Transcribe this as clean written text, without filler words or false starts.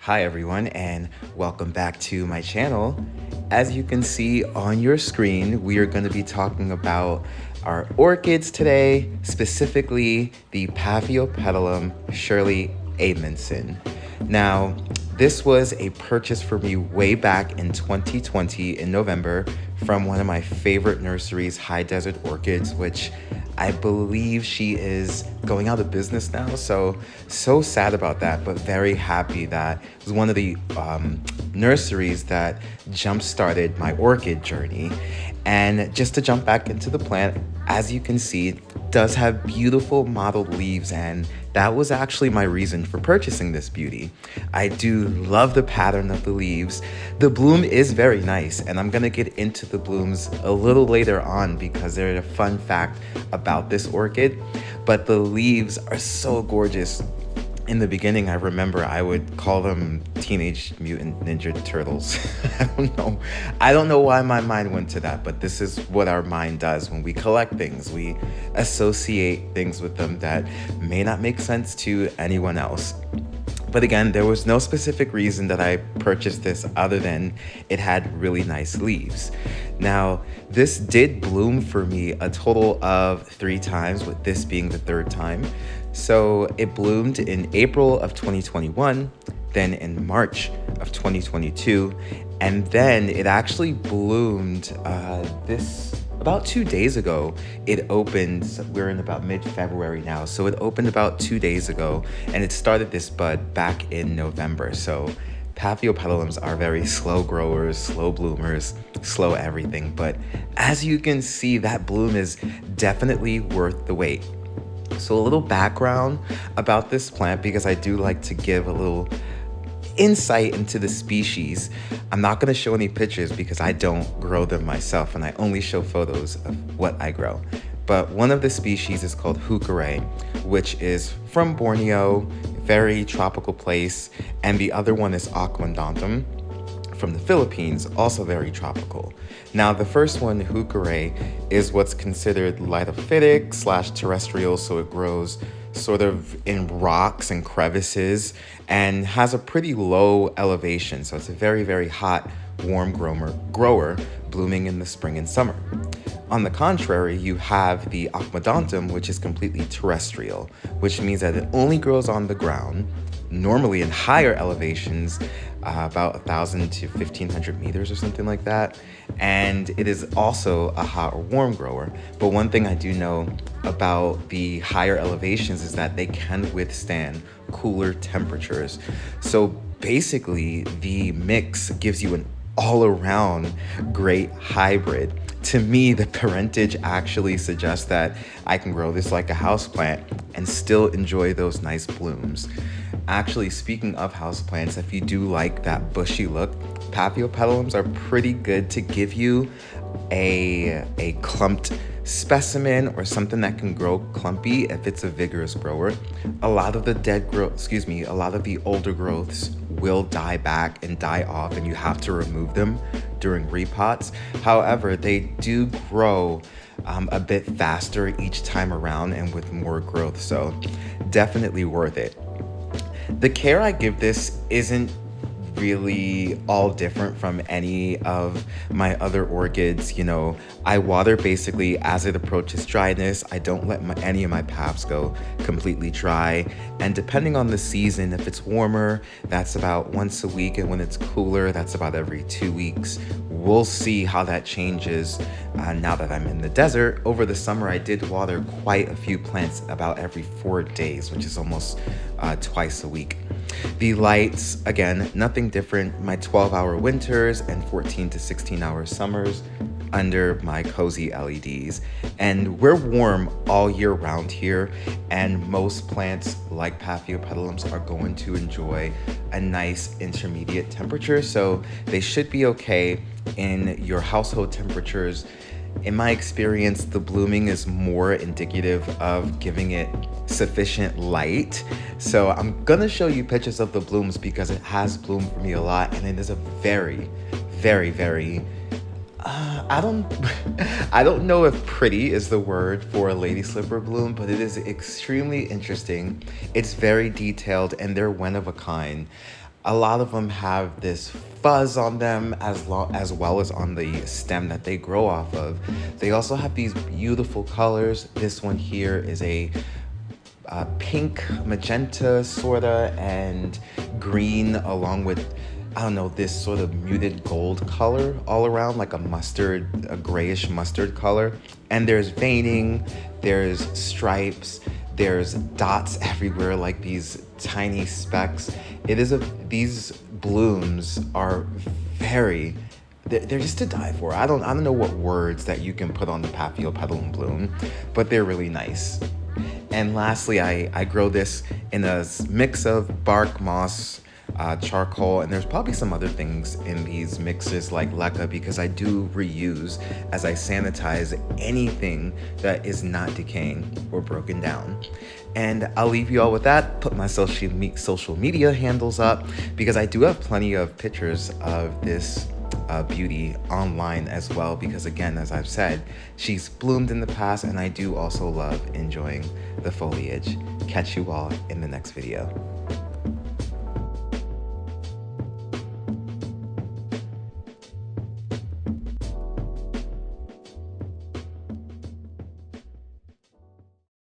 Hi everyone, and welcome back to my channel. As you can see on your screen, we are going to be talking about our orchids today, specifically the Paphiopedilum Shirley Amundson. Now, this was a purchase for me way back in 2020 in November from one of my favorite nurseries, High Desert Orchids, which I believe she is going out of business now. So sad about that, but very happy that it was one of the nurseries that jump-started my orchid journey. And just to jump back into the plant, as you can see, it does have beautiful mottled leaves, and that was actually my reason for purchasing this beauty. I do love the pattern of the leaves. The bloom is very nice, and I'm gonna get into the blooms a little later on because there's a fun fact about this orchid, but the leaves are so gorgeous. In the beginning, I remember I would call them Teenage Mutant Ninja Turtles. I don't know why my mind went to that, but this is what our mind does when we collect things. We associate things with them that may not make sense to anyone else. But again, there was no specific reason that I purchased this other than it had really nice leaves. Now, this did bloom for me a total of 3 times, with this being the 3rd time. So it bloomed in April of 2021, then in March of 2022, and then it actually bloomed about 2 days ago. It opened, we're in about mid-February now, so it opened about 2 days ago, and it started this bud back in November. So Paphiopedilums are very slow growers, slow bloomers, slow everything, but as you can see, that bloom is definitely worth the wait. So a little background about this plant, because I do like to give a little insight into the species. I'm not going to show any pictures because I don't grow them myself, and I only show photos of what I grow. But one of the species is called Orchid, which is from Borneo, very tropical place, and the other one is Aquadontum from the Philippines, also very tropical. Now, the first one, Orchid, is what's considered litophytic / terrestrial, so it grows sort of in rocks and crevices and has a pretty low elevation. So it's a very, very hot, warm grower blooming in the spring and summer. On the contrary, you have the Aquadontum, which is completely terrestrial, which means that it only grows on the ground, normally in higher elevations, about 1,000 to 1,500 meters or something like that. And it is also a hot or warm grower. But one thing I do know about the higher elevations is that they can withstand cooler temperatures. So basically, the mix gives you an all-around great hybrid. To me, the parentage actually suggests that I can grow this like a houseplant and still enjoy those nice blooms. Actually, speaking of houseplants, if you do like that bushy look, Paphiopedilums are pretty good to give you a clumped specimen or something that can grow clumpy if it's a vigorous grower. A lot of the older growths will die back and die off, and you have to remove them during repots. However, they do grow a bit faster each time around and with more growth, so definitely worth it. The care I give this isn't really all different from any of my other orchids. I water basically as it approaches dryness. I don't let any of my paphs go completely dry, and depending on the season, if it's warmer, that's about once a week, and when it's cooler, that's about every 2 weeks. We'll see how that changes now that I'm in the desert. Over the summer, I did water quite a few plants about every 4 days, which is almost twice a week. The lights, again, nothing different. My 12-hour winters and 14 to 16-hour summers under my cozy LEDs. And we're warm all year round here, and most plants like Paphiopedilums are going to enjoy a nice intermediate temperature, so they should be okay in your household temperatures. In my experience, the blooming is more indicative of giving it sufficient light. So I'm gonna show you pictures of the blooms because it has bloomed for me a lot, and it is a very, very, very I don't know if pretty is the word for a lady slipper bloom, but it is extremely interesting. It's very detailed, and they're one of a kind. A lot of them have this fuzz on them as well as on the stem that they grow off of. They also have these beautiful colors. This one here is a pink, magenta sorta, and green, along with, I don't know, this sort of muted gold color all around, like a grayish mustard color. And there's veining, there's stripes, there's dots everywhere, like these tiny specks. These blooms are they're just to die for. I don't know what words that you can put on the Paphiopedilum bloom, but they're really nice. And lastly, I grow this in a mix of bark, moss, charcoal, and there's probably some other things in these mixes like leca, because I do reuse as I sanitize anything that is not decaying or broken down. And I'll leave you all with that. Put my social media handles up, because I do have plenty of pictures of this beauty online as well, because again, as I've said, she's bloomed in the past, and I do also love enjoying the foliage. Catch you all in the next video.